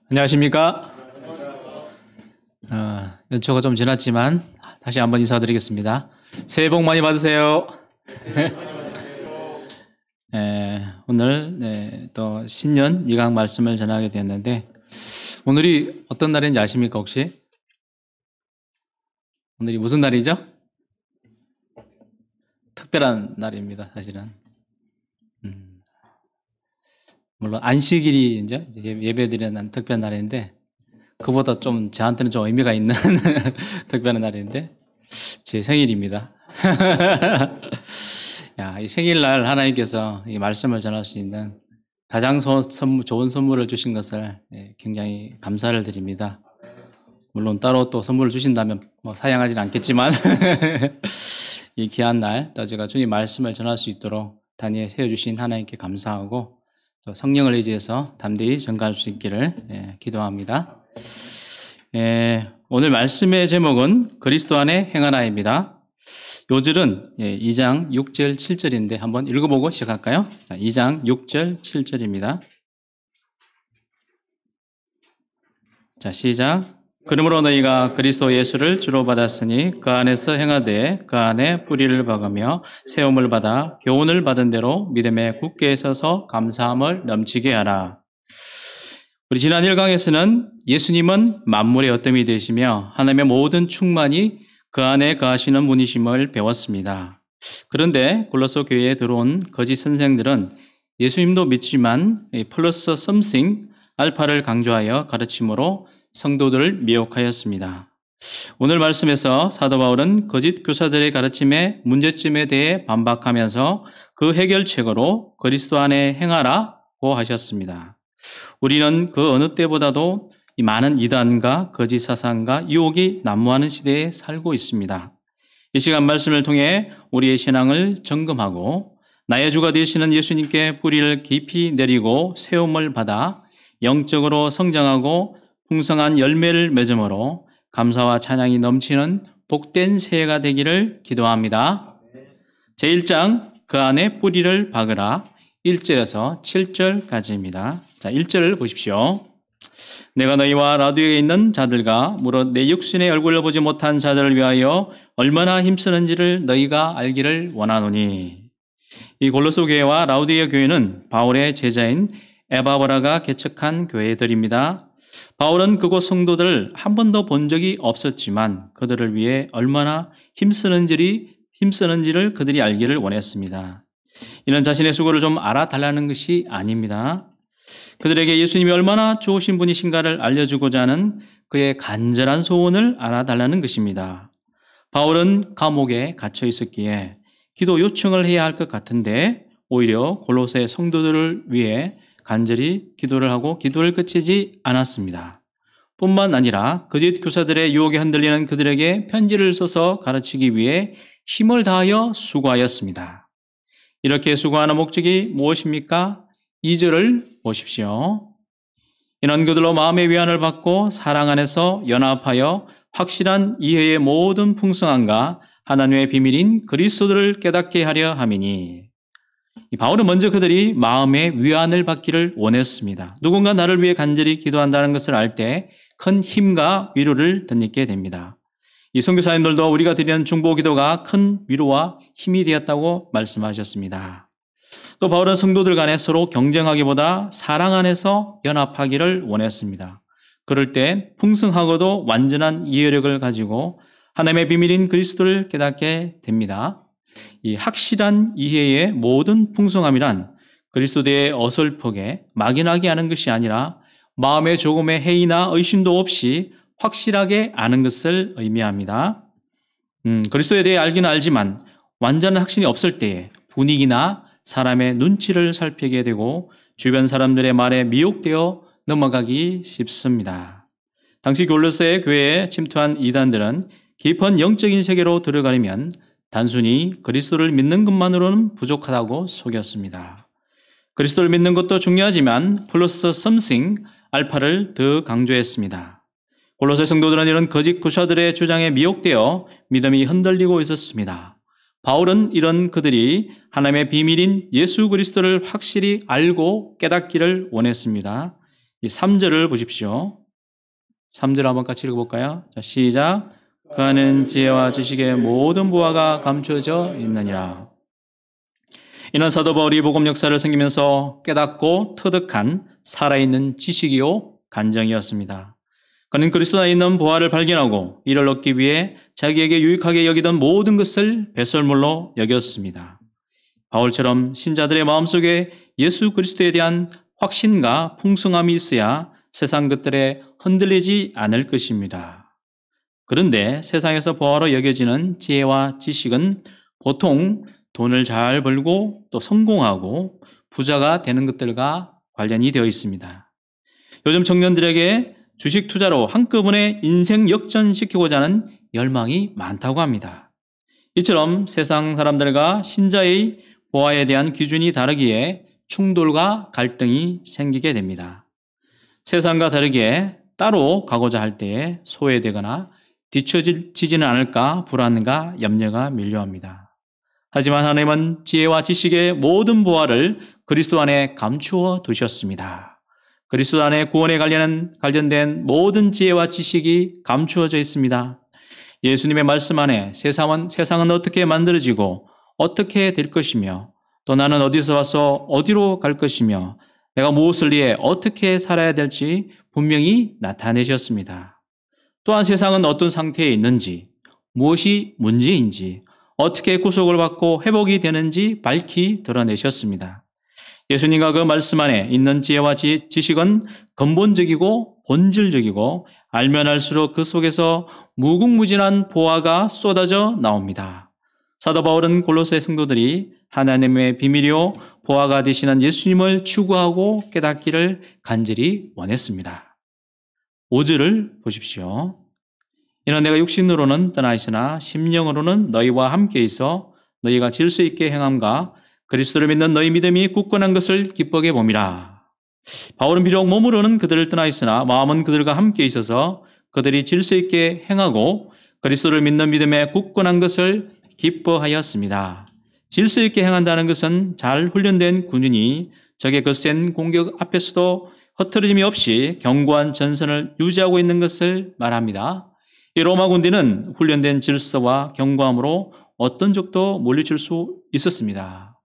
안녕하십니까? 연초가 좀 지났지만 다시 한번 인사드리겠습니다. 새해 복 많이 받으세요. 오늘 또 신년 2강 말씀을 전하게 되었는데 오늘이 어떤 날인지 아십니까 혹시? 오늘이 무슨 날이죠? 특별한 날입니다, 사실은. 물론 안식일이 이제 예배드리는 특별한 날인데 그보다 좀 저한테는 좀 의미가 있는 특별한 날인데 제 생일입니다. 이 생일날 하나님께서 이 말씀을 전할 수 있는 가장 좋은 선물을 주신 것을 굉장히 감사를 드립니다. 물론 따로 또 선물을 주신다면 사양하지는 않겠지만 이 귀한 날 또 제가 주님 말씀을 전할 수 있도록 단위에 세워주신 하나님께 감사하고 또 성령을 의지해서 담대히 전가할 수 있기를 기도합니다. 오늘 말씀의 제목은 그리스도 안에 행하나입니다. 요절은 2장 6절 7절인데 한번 읽어보고 시작할까요? 2장 6절 7절입니다. 자, 시작. 그러므로 너희가 그리스도 예수를 주로 받았으니 그 안에서 행하되 그 안에 뿌리를 박으며 세움을 받아 교훈을 받은 대로 믿음에 굳게 서서 감사함을 넘치게 하라. 우리 지난 1강에서는 예수님은 만물의 어뜸이 되시며 하나님의 모든 충만이 그 안에 거하시는 분이심을 배웠습니다. 그런데 골로새 교회에 들어온 거짓 선생들은 예수님도 믿지만 플러스 something, 알파를 강조하여 가르침으로 성도들을 미혹하였습니다. 오늘 말씀에서 사도 바울은 거짓 교사들의 가르침의 문제점에 대해 반박하면서 그 해결책으로 그리스도 안에 행하라고 하셨습니다. 우리는 그 어느 때보다도 이 많은 이단과 거짓 사상과 유혹이 난무하는 시대에 살고 있습니다. 이 시간 말씀을 통해 우리의 신앙을 점검하고 나의 주가 되시는 예수님께 뿌리를 깊이 내리고 세움을 받아 영적으로 성장하고 풍성한 열매를 맺음으로 감사와 찬양이 넘치는 복된 새해가 되기를 기도합니다. 제1장 그 안에 뿌리를 박으라 1절에서 7절까지입니다. 자, 1절을 보십시오. 내가 너희와 라우디게에 있는 자들과 무릇 내 육신의 얼굴을 보지 못한 자들을 위하여 얼마나 힘쓰는지를 너희가 알기를 원하노니. 이 골로새 교회와 라우디게 교회는 바울의 제자인 에바브라가 개척한 교회들입니다. 바울은 그곳 성도들을 한 번도 본 적이 없었지만 그들을 위해 얼마나 힘쓰는지를 그들이 알기를 원했습니다. 이는 자신의 수고를 좀 알아달라는 것이 아닙니다. 그들에게 예수님이 얼마나 좋으신 분이신가를 알려주고자 하는 그의 간절한 소원을 알아달라는 것입니다. 바울은 감옥에 갇혀 있었기에 기도 요청을 해야 할 것 같은데 오히려 골로새 성도들을 위해 간절히 기도를 하고 기도를 그치지 않았습니다. 뿐만 아니라 거짓 교사들의 유혹에 흔들리는 그들에게 편지를 써서 가르치기 위해 힘을 다하여 수고하였습니다. 이렇게 수고하는 목적이 무엇입니까? 2절을 보십시오. 이는 그들로 마음의 위안을 받고 사랑 안에서 연합하여 확실한 이해의 모든 풍성함과 하나님의 비밀인 그리스도를 깨닫게 하려 함이니. 바울은 먼저 그들이 마음의 위안을 받기를 원했습니다. 누군가 나를 위해 간절히 기도한다는 것을 알 때 큰 힘과 위로를 덧입게 됩니다. 이 선교사님들도 우리가 드리는 중보 기도가 큰 위로와 힘이 되었다고 말씀하셨습니다. 또 바울은 성도들 간에 서로 경쟁하기보다 사랑 안에서 연합하기를 원했습니다. 그럴 때 풍성하고도 완전한 이해력을 가지고 하나님의 비밀인 그리스도를 깨닫게 됩니다. 이 확실한 이해의 모든 풍성함이란 그리스도의 어설프게 막연하게 아는 것이 아니라 마음에 조금의 해이나 의심도 없이 확실하게 아는 것을 의미합니다. 그리스도에 대해 알기는 알지만 완전한 확신이 없을 때에 분위기나 사람의 눈치를 살피게 되고 주변 사람들의 말에 미혹되어 넘어가기 쉽습니다. 당시 골로새 교회에 침투한 이단들은 깊은 영적인 세계로 들어가려면 단순히 그리스도를 믿는 것만으로는 부족하다고 속였습니다. 그리스도를 믿는 것도 중요하지만 플러스 something, 알파를 더 강조했습니다. 골로새 성도들은 이런 거짓 교사들의 주장에 미혹되어 믿음이 흔들리고 있었습니다. 바울은 이런 그들이 하나님의 비밀인 예수 그리스도를 확실히 알고 깨닫기를 원했습니다. 이 3절을 보십시오. 3절 한번 같이 읽어볼까요? 자, 시작. 그 안에는 지혜와 지식의 모든 보화가 감춰져 있느니라. 이는 사도 바울이 복음 역사를 섬기면서 깨닫고 터득한 살아있는 지식이요 간정이었습니다. 그는 그리스도 안에 있는 보화를 발견하고 이를 얻기 위해 자기에게 유익하게 여기던 모든 것을 배설물로 여겼습니다. 바울처럼 신자들의 마음속에 예수 그리스도에 대한 확신과 풍성함이 있어야 세상 것들에 흔들리지 않을 것입니다. 그런데 세상에서 보화로 여겨지는 지혜와 지식은 보통 돈을 잘 벌고 또 성공하고 부자가 되는 것들과 관련이 되어 있습니다. 요즘 청년들에게 주식 투자로 한꺼번에 인생 역전시키고자 하는 열망이 많다고 합니다. 이처럼 세상 사람들과 신자의 보화에 대한 기준이 다르기에 충돌과 갈등이 생기게 됩니다. 세상과 다르게 따로 가고자 할 때에 소외되거나 뒤처지지는 않을까 불안과 염려가 밀려옵니다. 하지만 하나님은 지혜와 지식의 모든 보화를 그리스도 안에 감추어 두셨습니다. 그리스도 안에 구원에 관련된 모든 지혜와 지식이 감추어져 있습니다. 예수님의 말씀 안에 세상은 어떻게 만들어지고 어떻게 될 것이며 또 나는 어디서 와서 어디로 갈 것이며 내가 무엇을 위해 어떻게 살아야 될지 분명히 나타내셨습니다. 또한 세상은 어떤 상태에 있는지, 무엇이 문제인지, 어떻게 구속을 받고 회복이 되는지 밝히 드러내셨습니다. 예수님과 그 말씀 안에 있는 지혜와 지식은 근본적이고 본질적이고 알면 알수록 그 속에서 무궁무진한 보화가 쏟아져 나옵니다. 사도 바울은 골로새 성도들이 하나님의 비밀이요 보화가 되시는 예수님을 추구하고 깨닫기를 간절히 원했습니다. 5절을 보십시오. 이는 내가 육신으로는 떠나 있으나 심령으로는 너희와 함께 있어 너희가 질서 있게 행함과 그리스도를 믿는 너희 믿음이 굳건한 것을 기쁘게 봄이라. 바울은 비록 몸으로는 그들을 떠나 있으나 마음은 그들과 함께 있어서 그들이 질서 있게 행하고 그리스도를 믿는 믿음에 굳건한 것을 기뻐하였습니다. 질서 있게 행한다는 것은 잘 훈련된 군인이 적의 거센 공격 앞에서도 흐트러짐이 없이 견고한 전선을 유지하고 있는 것을 말합니다. 이 로마 군대는 훈련된 질서와 견고함으로 어떤 적도 물리칠 수 있었습니다.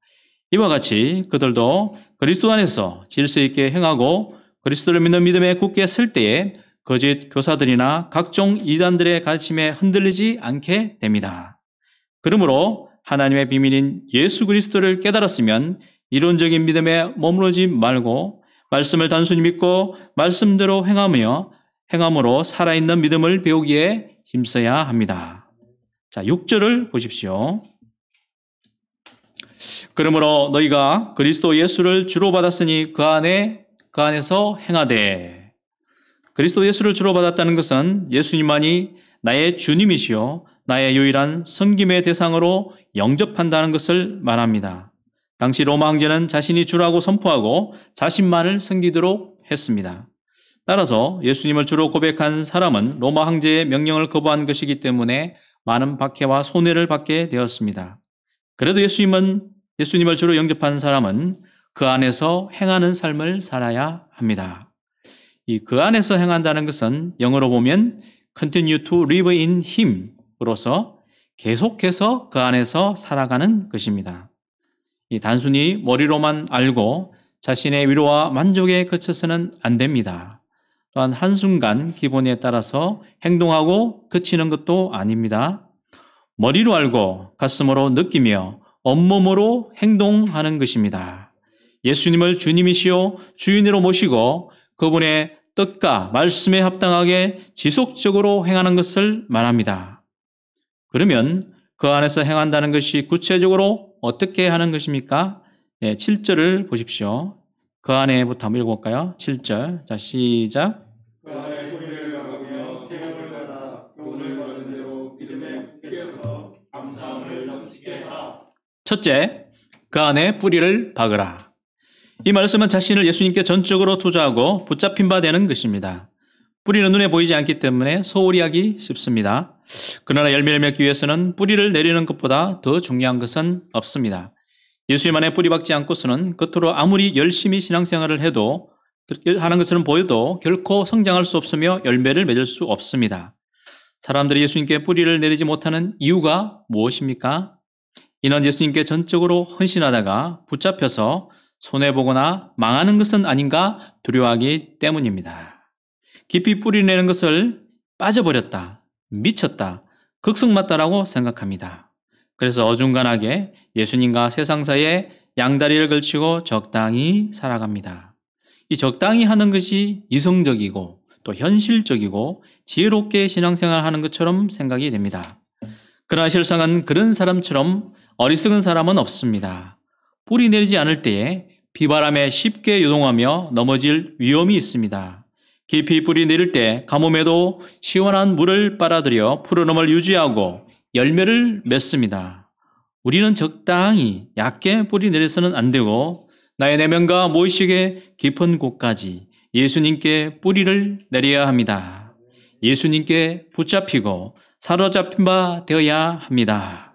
이와 같이 그들도 그리스도 안에서 질서 있게 행하고 그리스도를 믿는 믿음에 굳게 설 때에 거짓 교사들이나 각종 이단들의 가르침에 흔들리지 않게 됩니다. 그러므로 하나님의 비밀인 예수 그리스도를 깨달았으면 이론적인 믿음에 머무르지 말고 말씀을 단순히 믿고 말씀대로 행함으로 살아있는 믿음을 배우기에 힘써야 합니다. 자, 6절을 보십시오. 그러므로 너희가 그리스도 예수를 주로 받았으니 그 안에서 행하되. 그리스도 예수를 주로 받았다는 것은 예수님만이 나의 주님이시요 나의 유일한 섬김의 대상으로 영접한다는 것을 말합니다. 당시 로마 황제는 자신이 주라고 선포하고 자신만을 섬기도록 했습니다. 따라서 예수님을 주로 고백한 사람은 로마 황제의 명령을 거부한 것이기 때문에 많은 박해와 손해를 받게 되었습니다. 그래도 예수님을 주로 영접한 사람은 그 안에서 행하는 삶을 살아야 합니다. 이 그 안에서 행한다는 것은 영어로 보면 continue to live in him으로서 계속해서 그 안에서 살아가는 것입니다. 이 단순히 머리로만 알고 자신의 위로와 만족에 그쳐서는 안 됩니다. 또한 한순간 기본에 따라서 행동하고 그치는 것도 아닙니다. 머리로 알고 가슴으로 느끼며 온몸으로 행동하는 것입니다. 예수님을 주님이시요 주인으로 모시고 그분의 뜻과 말씀에 합당하게 지속적으로 행하는 것을 말합니다. 그러면 그 안에서 행한다는 것이 구체적으로 어떻게 하는 것입니까? 7절을 보십시오. 그 안에부터 한번 읽어볼까요? 7절. 자, 시작. 그 안에 뿌리를 박으며 생명을 받아 교훈을 받은 대로 믿음에 굳게서 감사함을 넘치게 하라. 첫째, 그 안에 뿌리를 박으라. 이 말씀은 자신을 예수님께 전적으로 투자하고 붙잡힌 바 되는 것입니다. 뿌리는 눈에 보이지 않기 때문에 소홀히 하기 쉽습니다. 그러나 열매를 맺기 위해서는 뿌리를 내리는 것보다 더 중요한 것은 없습니다. 예수님 안에 뿌리 박지 않고서는 겉으로 아무리 열심히 신앙생활을 해도 그렇게 하는 것처럼 보여도 결코 성장할 수 없으며 열매를 맺을 수 없습니다. 사람들이 예수님께 뿌리를 내리지 못하는 이유가 무엇입니까? 이는 예수님께 전적으로 헌신하다가 붙잡혀서 손해보거나 망하는 것은 아닌가 두려워하기 때문입니다. 깊이 뿌리내는 것을 빠져버렸다, 미쳤다, 극성맞다라고 생각합니다. 그래서 어중간하게 예수님과 세상 사이에 양다리를 걸치고 적당히 살아갑니다. 이 적당히 하는 것이 이성적이고 또 현실적이고 지혜롭게 신앙생활하는 것처럼 생각이 됩니다. 그러나 실상은 그런 사람처럼 어리석은 사람은 없습니다. 뿌리 내리지 않을 때에 비바람에 쉽게 요동하며 넘어질 위험이 있습니다. 깊이 뿌리 내릴 때 가뭄에도 시원한 물을 빨아들여 푸르름을 유지하고 열매를 맺습니다. 우리는 적당히 얕게 뿌리 내려서는 안 되고 나의 내면과 무의식의 깊은 곳까지 예수님께 뿌리를 내려야 합니다. 예수님께 붙잡히고 사로잡힌 바 되어야 합니다.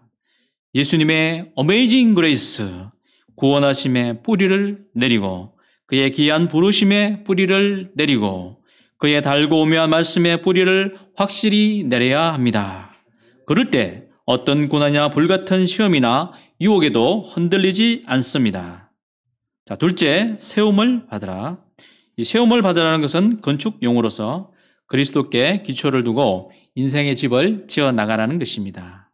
예수님의 어메이징 그레이스, 구원하심의 뿌리를 내리고 그의 귀한 부르심의 뿌리를 내리고 그의 달고 오묘한 말씀의 뿌리를 확실히 내려야 합니다. 그럴 때 어떤 고난이나 불같은 시험이나 유혹에도 흔들리지 않습니다. 자, 둘째, 세움을 받으라. 이 세움을 받으라는 것은 건축 용어로서 그리스도께 기초를 두고 인생의 집을 지어 나가라는 것입니다.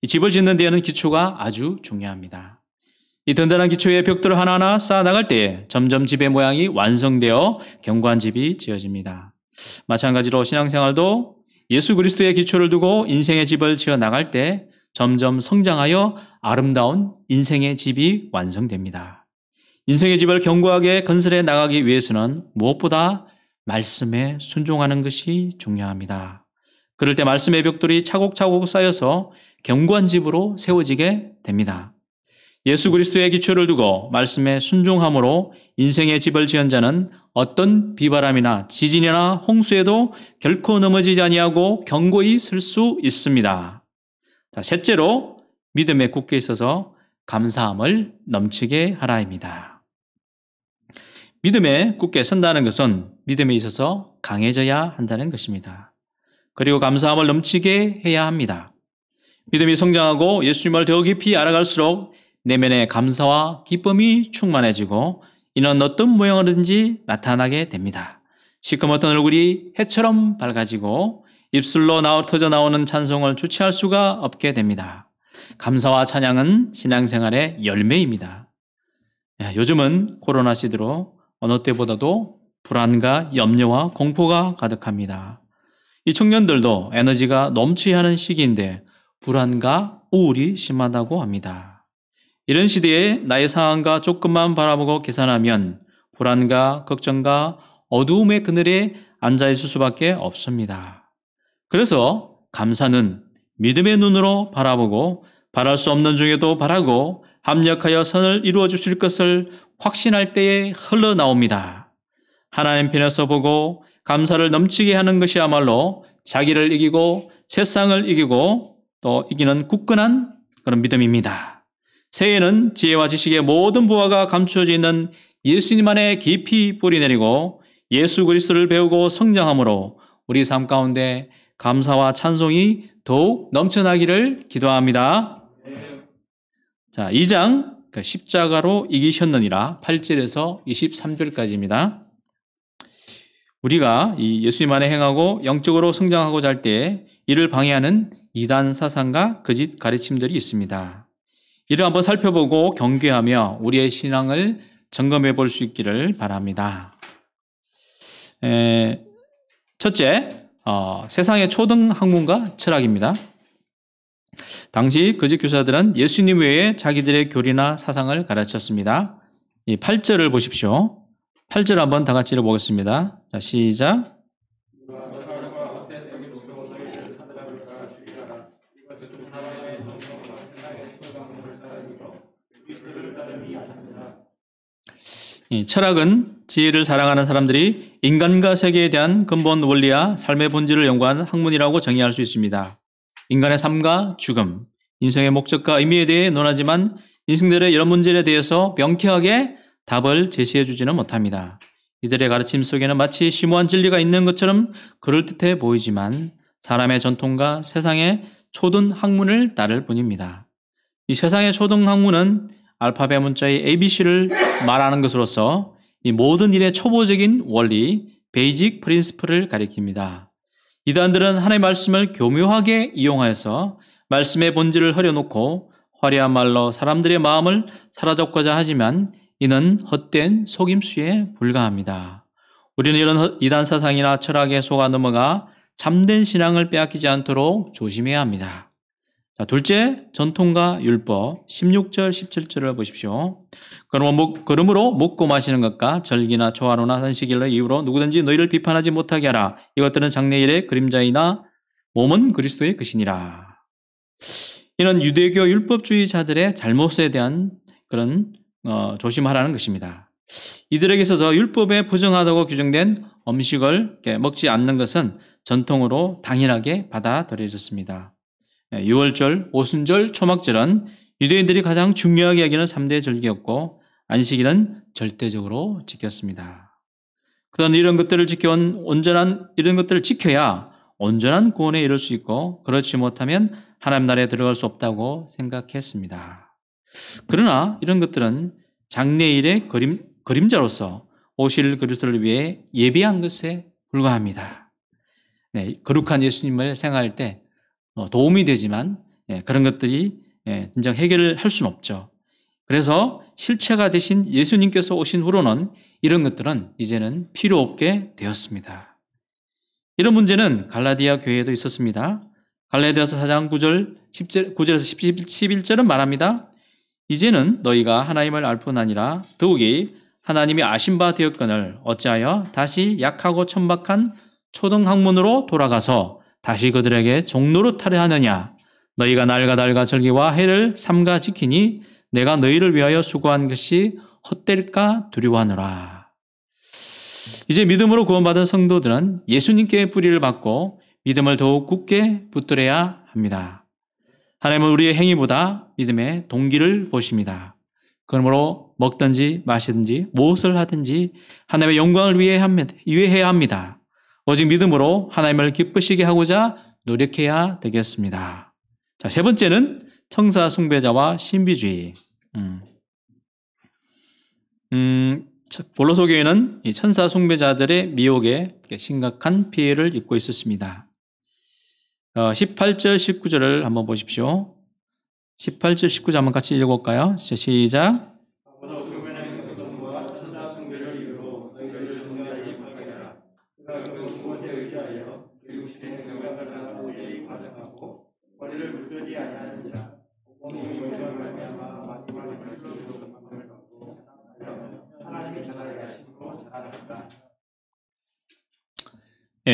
이 집을 짓는 데에는 기초가 아주 중요합니다. 이 든든한 기초의 벽돌을 하나하나 쌓아 나갈 때에 점점 집의 모양이 완성되어 견고한 집이 지어집니다. 마찬가지로 신앙생활도 예수 그리스도의 기초를 두고 인생의 집을 지어 나갈 때 점점 성장하여 아름다운 인생의 집이 완성됩니다. 인생의 집을 견고하게 건설해 나가기 위해서는 무엇보다 말씀에 순종하는 것이 중요합니다. 그럴 때 말씀의 벽돌이 차곡차곡 쌓여서 견고한 집으로 세워지게 됩니다. 예수 그리스도의 기초를 두고 말씀에 순종함으로 인생의 집을 지은 자는 어떤 비바람이나 지진이나 홍수에도 결코 넘어지지 아니하고 견고히 설 수 있습니다. 자, 셋째로 믿음에 굳게 있어서 감사함을 넘치게 하라입니다. 믿음에 굳게 선다는 것은 믿음에 있어서 강해져야 한다는 것입니다. 그리고 감사함을 넘치게 해야 합니다. 믿음이 성장하고 예수님을 더 깊이 알아갈수록 내면의 감사와 기쁨이 충만해지고 이는 어떤 모양으로든지 나타나게 됩니다. 시커멓던 얼굴이 해처럼 밝아지고 입술로 터져 나오는 찬송을 주체할 수가 없게 됩니다. 감사와 찬양은 신앙생활의 열매입니다. 요즘은 코로나 시대로 어느 때보다도 불안과 염려와 공포가 가득합니다. 이 청년들도 에너지가 넘치게 하는 시기인데 불안과 우울이 심하다고 합니다. 이런 시대에 나의 상황과 조금만 바라보고 계산하면 불안과 걱정과 어두움의 그늘에 앉아있을 수밖에 없습니다. 그래서 감사는 믿음의 눈으로 바라보고 바랄 수 없는 중에도 바라고 합력하여 선을 이루어 주실 것을 확신할 때에 흘러나옵니다. 하나님 편에서 보고 감사를 넘치게 하는 것이야말로 자기를 이기고 세상을 이기고 또 이기는 굳건한 그런 믿음입니다. 새해에는 지혜와 지식의 모든 부하가 감추어져 있는 예수님 안에 깊이 뿌리내리고 예수 그리스도를 배우고 성장함으로 우리 삶 가운데 감사와 찬송이 더욱 넘쳐나기를 기도합니다. 자, 2장 십자가로 이기셨느니라 8절에서 23절까지입니다. 우리가 이 예수님 안에 행하고 영적으로 성장하고자 할 때 이를 방해하는 이단 사상과 거짓 가르침들이 있습니다. 이를 한번 살펴보고 경계하며 우리의 신앙을 점검해 볼 수 있기를 바랍니다. 첫째, 세상의 초등 학문과 철학입니다. 당시 거짓 교사들은 예수님 외에 자기들의 교리나 사상을 가르쳤습니다. 이 8절을 보십시오. 8절 한번 다 같이 읽어보겠습니다. 자, 시작. 이 철학은 지혜를 사랑하는 사람들이 인간과 세계에 대한 근본 원리와 삶의 본질을 연구한 학문이라고 정의할 수 있습니다. 인간의 삶과 죽음, 인생의 목적과 의미에 대해 논하지만 인생들의 이런 문제에 대해서 명쾌하게 답을 제시해 주지는 못합니다. 이들의 가르침 속에는 마치 심오한 진리가 있는 것처럼 그럴듯해 보이지만 사람의 전통과 세상의 초등 학문을 따를 뿐입니다. 이 세상의 초등 학문은 알파벳 문자의 ABC를 말하는 것으로서 이 모든 일의 초보적인 원리, 베이직 프린시플을 가리킵니다. 이단들은 하나님의 말씀을 교묘하게 이용하여서 말씀의 본질을 흐려놓고 화려한 말로 사람들의 마음을 사로잡고자 하지만 이는 헛된 속임수에 불과합니다. 우리는 이런 이단 사상이나 철학에 속아 넘어가 참된 신앙을 빼앗기지 않도록 조심해야 합니다. 자, 둘째, 전통과 율법 16절, 17절을 보십시오. 그러므로 먹고 마시는 것과 절기나 초하루나 산식일을 이유로 누구든지 너희를 비판하지 못하게 하라. 이것들은 장래일의 그림자이나 몸은 그리스도의 것이니라. 이는 유대교 율법주의자들의 잘못에 대한 그런 조심하라는 것입니다. 이들에게 있어서 율법에 부정하다고 규정된 음식을 먹지 않는 것은 전통으로 당연하게 받아들여졌습니다. 유월절, 오순절, 초막절은 유대인들이 가장 중요하게 여기는 3대 절기였고 안식일은 절대적으로 지켰습니다. 그런 이런 것들을 지켜야 온전한 구원에 이를 수 있고 그렇지 못하면 하나님 나라에 들어갈 수 없다고 생각했습니다. 그러나 이런 것들은 장래일의 그림자로서 오실 그리스도를 위해 예비한 것에 불과합니다. 거룩한 예수님을 생각할 때 도움이 되지만 그런 것들이 진정 해결을 할 수는 없죠. 그래서 실체가 되신 예수님께서 오신 후로는 이런 것들은 이제는 필요 없게 되었습니다. 이런 문제는 갈라디아 교회에도 있었습니다. 갈라디아서 4장 9절에서 11절은 말합니다. 이제는 너희가 하나님을 알 뿐 아니라 더욱이 하나님이 아신 바 되었거늘 어찌하여 다시 약하고 천박한 초등학문으로 돌아가서 다시 그들에게 종노릇하려 하느냐. 너희가 날과 달과 절기와 해를 삼가 지키니 내가 너희를 위하여 수고한 것이 헛될까 두려워하노라. 이제 믿음으로 구원받은 성도들은 예수님께 뿌리를 받고 믿음을 더욱 굳게 붙들어야 합니다. 하나님은 우리의 행위보다 믿음의 동기를 보십니다. 그러므로 먹든지 마시든지 무엇을 하든지 하나님의 영광을 위해해야 합니다. 오직 믿음으로 하나님을 기쁘시게 하고자 노력해야 되겠습니다. 자, 세 번째는 천사 숭배자와 신비주의. 고로새 교회는 이 천사 숭배자들의 미혹에 심각한 피해를 입고 있었습니다. 18절, 19절을 한번 보십시오. 18절, 19절 한번 같이 읽어볼까요? 시작.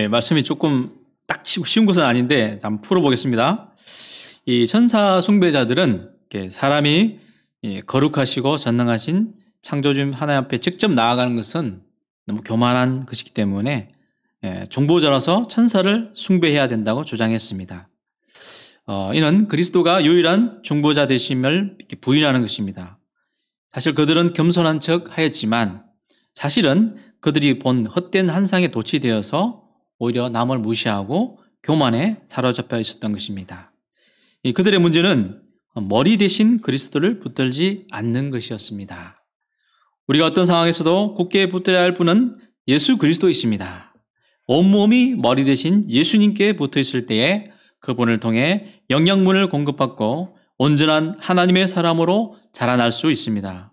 말씀이 조금 딱 쉬운 것은 아닌데 한번 풀어보겠습니다. 이 천사 숭배자들은 사람이 거룩하시고 전능하신 창조주 하나님 앞에 직접 나아가는 것은 너무 교만한 것이기 때문에 중보자라서 천사를 숭배해야 된다고 주장했습니다. 이는 그리스도가 유일한 중보자 되심을 부인하는 것입니다. 사실 그들은 겸손한 척 하였지만 사실은 그들이 본 헛된 환상에 도취되어서 오히려 남을 무시하고 교만에 사로잡혀 있었던 것입니다. 그들의 문제는 머리 대신 그리스도를 붙들지 않는 것이었습니다. 우리가 어떤 상황에서도 굳게 붙들어야 할 분은 예수 그리스도이십니다. 온몸이 머리 대신 예수님께 붙어 있을 때에 그분을 통해 영양분을 공급받고 온전한 하나님의 사람으로 자라날 수 있습니다.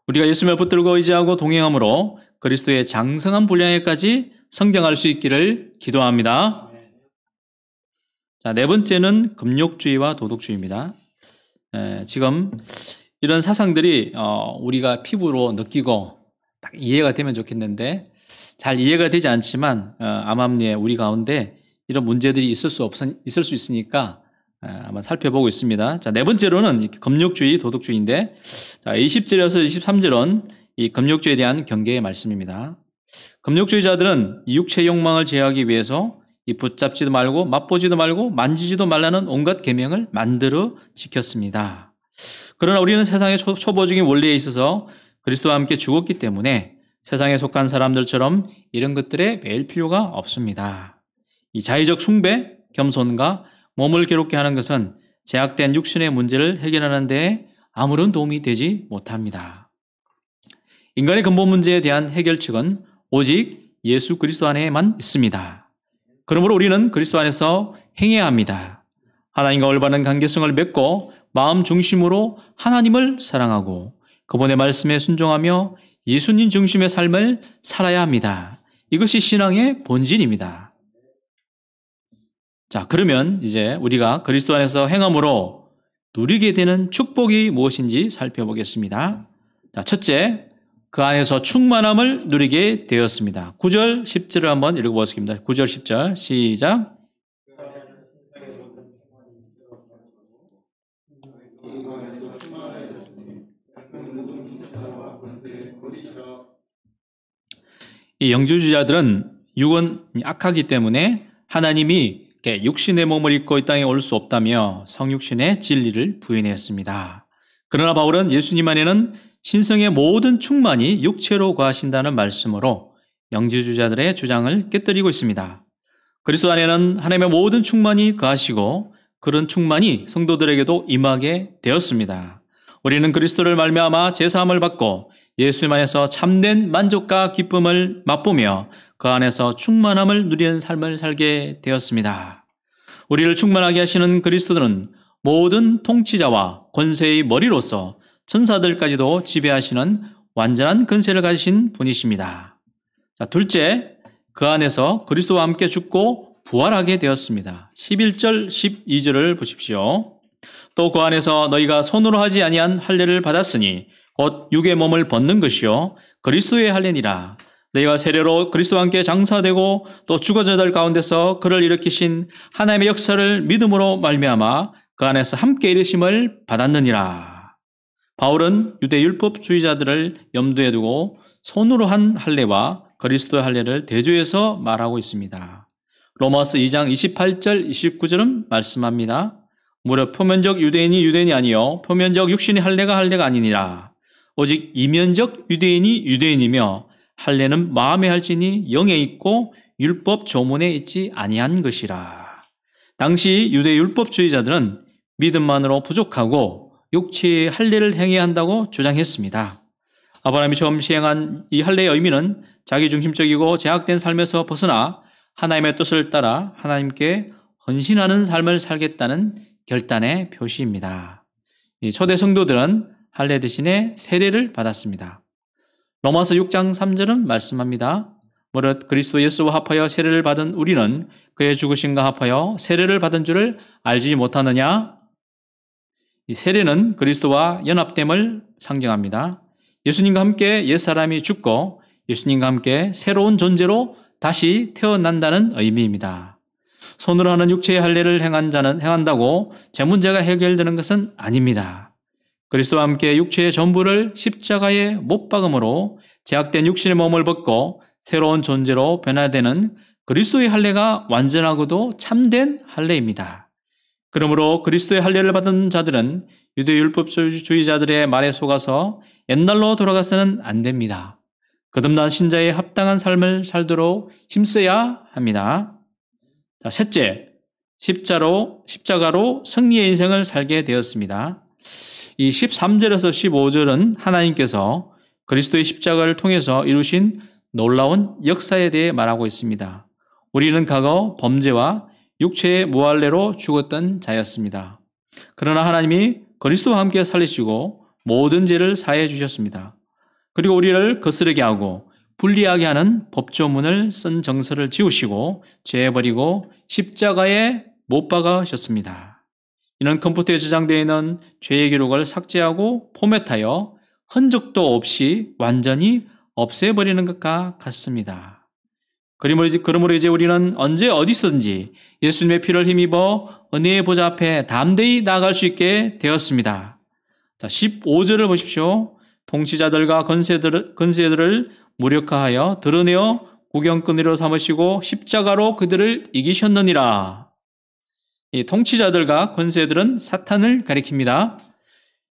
우리가 예수님을 붙들고 의지하고 동행함으로 그리스도의 장성한 분량에까지 성장할 수 있기를 기도합니다. 자, 네 번째는 금욕주의와 도덕주의입니다. 지금 이런 사상들이 우리가 피부로 느끼고 딱 이해가 되면 좋겠는데 잘 이해가 되지 않지만 암암리에 우리 가운데 이런 문제들이 있을 수 있으니까 한번 살펴보고 있습니다. 자, 네 번째로는 금욕주의, 도덕주의인데, 자, 20절에서 23절은 이 금욕주의에 대한 경계의 말씀입니다. 금욕주의자들은 육체 욕망을 제어하기 위해서 이 붙잡지도 말고 맛보지도 말고 만지지도 말라는 온갖 계명을 만들어 지켰습니다. 그러나 우리는 세상의 초보적인 원리에 있어서 그리스도와 함께 죽었기 때문에 세상에 속한 사람들처럼 이런 것들에 매일 필요가 없습니다. 이 자의적 숭배, 겸손과 몸을 괴롭게 하는 것은 제약된 육신의 문제를 해결하는 데 아무런 도움이 되지 못합니다. 인간의 근본 문제에 대한 해결책은 오직 예수 그리스도 안에만 있습니다. 그러므로 우리는 그리스도 안에서 행해야 합니다. 하나님과 올바른 관계성을 맺고 마음 중심으로 하나님을 사랑하고 그분의 말씀에 순종하며 예수님 중심의 삶을 살아야 합니다. 이것이 신앙의 본질입니다. 자, 그러면 이제 우리가 그리스도 안에서 행함으로 누리게 되는 축복이 무엇인지 살펴보겠습니다. 자, 첫째, 그 안에서 충만함을 누리게 되었습니다. 9절, 10절을 한번 읽어보겠습니다. 9절, 10절 시작. 이 영주주자들은 육은 악하기 때문에 하나님이 육신의 몸을 입고 이 땅에 올 수 없다며 성육신의 진리를 부인했습니다. 그러나 바울은 예수님 안에는 신성의 모든 충만이 육체로 거하신다는 말씀으로 영지주자들의 주장을 깨뜨리고 있습니다. 그리스도 안에는 하나님의 모든 충만이 거하시고 그런 충만이 성도들에게도 임하게 되었습니다. 우리는 그리스도를 말미암아 제사함을 받고 예수님 안에서 참된 만족과 기쁨을 맛보며 그 안에서 충만함을 누리는 삶을 살게 되었습니다. 우리를 충만하게 하시는 그리스도는 모든 통치자와 권세의 머리로서 천사들까지도 지배하시는 완전한 권세를 가지신 분이십니다. 자, 둘째, 그 안에서 그리스도와 함께 죽고 부활하게 되었습니다. 11절, 12절을 보십시오. 또 그 안에서 너희가 손으로 하지 아니한 할례를 받았으니 곧 육의 몸을 벗는 것이요 그리스도의 할례니라. 너희가 세례로 그리스도와 함께 장사되고 또 죽어진 자들 가운데서 그를 일으키신 하나님의 역사를 믿음으로 말미암아 그 안에서 함께 이르심을 받았느니라. 바울은 유대 율법주의자들을 염두에 두고 손으로 한 할례와 그리스도의 할례를 대조해서 말하고 있습니다. 로마서 2장 28절 29절은 말씀합니다. 무릇 표면적 유대인이 유대인이 아니요 표면적 육신의 할례가 할례가 아니니라. 오직 이면적 유대인이 유대인이며 할례는 마음에 할지니 영에 있고 율법 조문에 있지 아니한 것이라. 당시 유대 율법주의자들은 믿음만으로 부족하고 육체의 할례를 행해야 한다고 주장했습니다. 아브라함이 처음 시행한 이 할례의 의미는 자기중심적이고 제약된 삶에서 벗어나 하나님의 뜻을 따라 하나님께 헌신하는 삶을 살겠다는 결단의 표시입니다. 이 초대 성도들은 할례 대신에 세례를 받았습니다. 로마서 6장 3절은 말씀합니다. 무릇 그리스도 예수와 합하여 세례를 받은 우리는 그의 죽으심과 합하여 세례를 받은 줄을 알지 못하느냐? 이 세례는 그리스도와 연합됨을 상징합니다. 예수님과 함께 옛사람이 죽고 예수님과 함께 새로운 존재로 다시 태어난다는 의미입니다. 손으로 하는 육체의 할례를 행한다고 제 문제가 해결되는 것은 아닙니다. 그리스도와 함께 육체의 전부를 십자가에 못 박음으로 제약된 육신의 몸을 벗고 새로운 존재로 변화되는 그리스도의 할례가 완전하고도 참된 할례입니다. 그러므로 그리스도의 할례를 받은 자들은 유대 율법주의자들의 말에 속아서 옛날로 돌아가서는 안 됩니다. 거듭난 신자의 합당한 삶을 살도록 힘써야 합니다. 자, 셋째, 십자가로 승리의 인생을 살게 되었습니다. 이 13절에서 15절은 하나님께서 그리스도의 십자가를 통해서 이루신 놀라운 역사에 대해 말하고 있습니다. 우리는 과거 범죄와 육체의 무할례로 죽었던 자였습니다. 그러나 하나님이 그리스도와 함께 살리시고 모든 죄를 사해 주셨습니다. 그리고 우리를 거스르게 하고 불리하게 하는 법조문을 쓴 정서를 지우시고 죄버리고 십자가에 못 박으셨습니다. 이는 컴퓨터에 저장되어 있는 죄의 기록을 삭제하고 포맷하여 흔적도 없이 완전히 없애버리는 것과 같습니다. 그러므로 이제 우리는 언제 어디서든지 예수님의 피를 힘입어 은혜의 보좌 앞에 담대히 나아갈 수 있게 되었습니다. 자, 15절을 보십시오. 통치자들과 권세들을 무력화하여 드러내어 구경거리로 삼으시고 십자가로 그들을 이기셨느니라. 이 통치자들과 권세들은 사탄을 가리킵니다.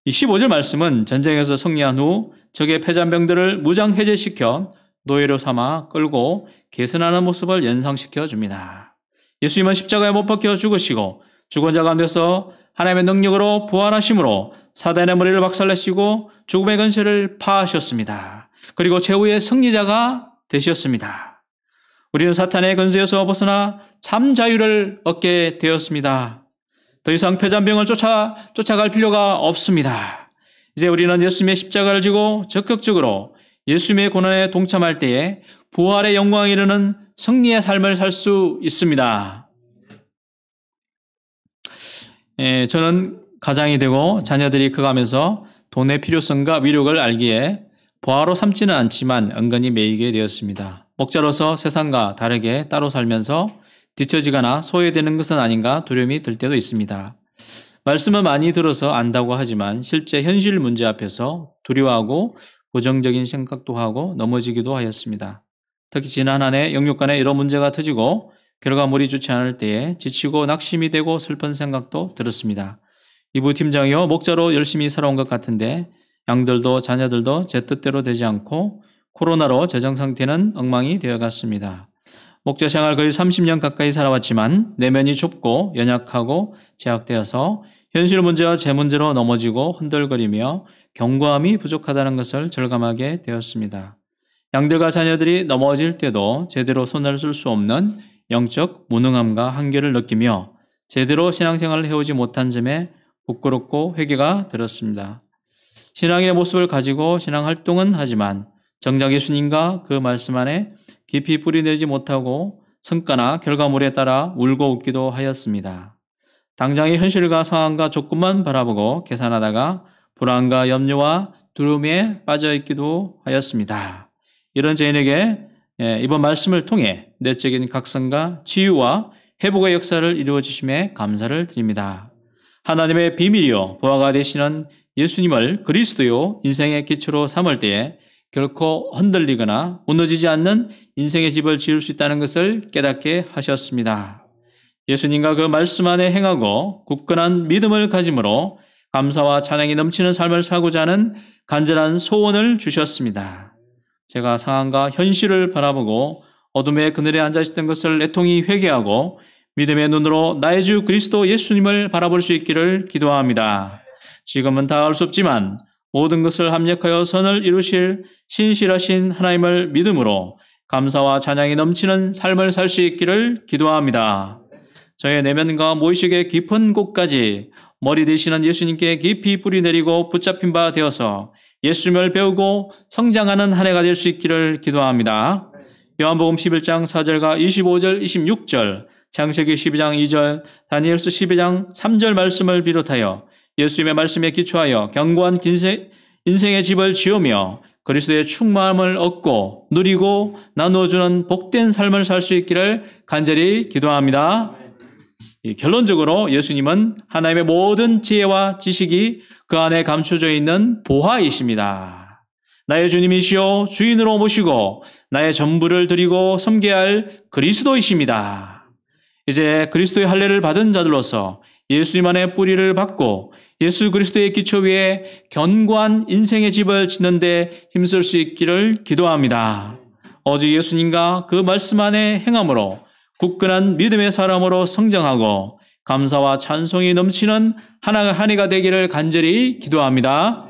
이 15절 말씀은 전쟁에서 승리한 후 적의 패잔병들을 무장 해제시켜 노예로 삼아 끌고 계산하는 모습을 연상시켜 줍니다. 예수님은 십자가에 못 박혀 죽으시고 죽은 자 가운데서 하나님의 능력으로 부활하심으로 사단의 머리를 박살내시고 죽음의 권세를 파하셨습니다. 그리고 최후의 승리자가 되셨습니다. 우리는 사탄의 권세에서 벗어나 참 자유를 얻게 되었습니다. 더 이상 패잔병을 쫓아갈 필요가 없습니다. 이제 우리는 예수님의 십자가를 지고 적극적으로 예수님의 고난에 동참할 때에 부활의 영광에 이르는 승리의 삶을 살 수 있습니다. 저는 가장이 되고 자녀들이 커가면서 돈의 필요성과 위력을 알기에 부하로 삼지는 않지만 은근히 매이게 되었습니다. 목자로서 세상과 다르게 따로 살면서 뒤처지거나 소외되는 것은 아닌가 두려움이 들 때도 있습니다. 말씀을 많이 들어서 안다고 하지만 실제 현실 문제 앞에서 두려워하고 부정적인 생각도 하고 넘어지기도 하였습니다. 특히 지난 한 해 영육간에 여러 문제가 터지고 결과물이 좋지 않을 때에 지치고 낙심이 되고 슬픈 생각도 들었습니다. 이부 팀장이요 목자로 열심히 살아온 것 같은데 양들도 자녀들도 제 뜻대로 되지 않고 코로나로 재정 상태는 엉망이 되어갔습니다. 목자 생활 거의 30년 가까이 살아왔지만 내면이 좁고 연약하고 제약되어서 현실 문제와 재 문제로 넘어지고 흔들거리며 견고함이 부족하다는 것을 절감하게 되었습니다. 양들과 자녀들이 넘어질 때도 제대로 손을 쓸 수 없는 영적 무능함과 한계를 느끼며 제대로 신앙생활을 해오지 못한 점에 부끄럽고 회개가 들었습니다. 신앙의 모습을 가지고 신앙활동은 하지만 정작 예수님과 그 말씀 안에 깊이 뿌리내지 못하고 성과나 결과물에 따라 울고 웃기도 하였습니다. 당장의 현실과 상황과 조건만 바라보고 계산하다가 불안과 염려와 두려움에 빠져있기도 하였습니다. 이런 저희에게 이번 말씀을 통해 내적인 각성과 치유와 회복의 역사를 이루어 주심에 감사를 드립니다. 하나님의 비밀이요 보화가 되시는 예수님을 그리스도요 인생의 기초로 삼을 때에 결코 흔들리거나 무너지지 않는 인생의 집을 지을 수 있다는 것을 깨닫게 하셨습니다. 예수님과 그 말씀 안에 행하고 굳건한 믿음을 가짐으로 감사와 찬양이 넘치는 삶을 살고자 하는 간절한 소원을 주셨습니다. 제가 상황과 현실을 바라보고 어둠의 그늘에 앉아있던 것을 애통히 회개하고 믿음의 눈으로 나의 주 그리스도 예수님을 바라볼 수 있기를 기도합니다. 지금은 다 알 수 없지만 모든 것을 합력하여 선을 이루실 신실하신 하나님을 믿음으로 감사와 찬양이 넘치는 삶을 살 수 있기를 기도합니다. 저의 내면과 무의식의 깊은 곳까지 머리 되시는 예수님께 깊이 뿌리내리고 붙잡힌 바 되어서 예수님을 배우고 성장하는 한 해가 될 수 있기를 기도합니다. 요한복음 11장 4절과 25절, 26절, 창세기 12장 2절, 다니엘서 12장 3절 말씀을 비롯하여 예수님의 말씀에 기초하여 견고한 인생의 집을 지으며 그리스도의 충만함을 얻고 누리고 나누어주는 복된 삶을 살 수 있기를 간절히 기도합니다. 결론적으로 예수님은 하나님의 모든 지혜와 지식이 그 안에 감춰져 있는 보화이십니다. 나의 주님이시요 주인으로 모시고 나의 전부를 드리고 섬겨야 할 그리스도이십니다. 이제 그리스도의 할례를 받은 자들로서 예수님 안에 뿌리를 받고 예수 그리스도의 기초 위에 견고한 인생의 집을 짓는 데 힘쓸 수 있기를 기도합니다. 오직 예수님과 그 말씀 안에 행함으로 굳건한 믿음의 사람으로 성장하고 감사와 찬송이 넘치는 한 해가 되기를 간절히 기도합니다.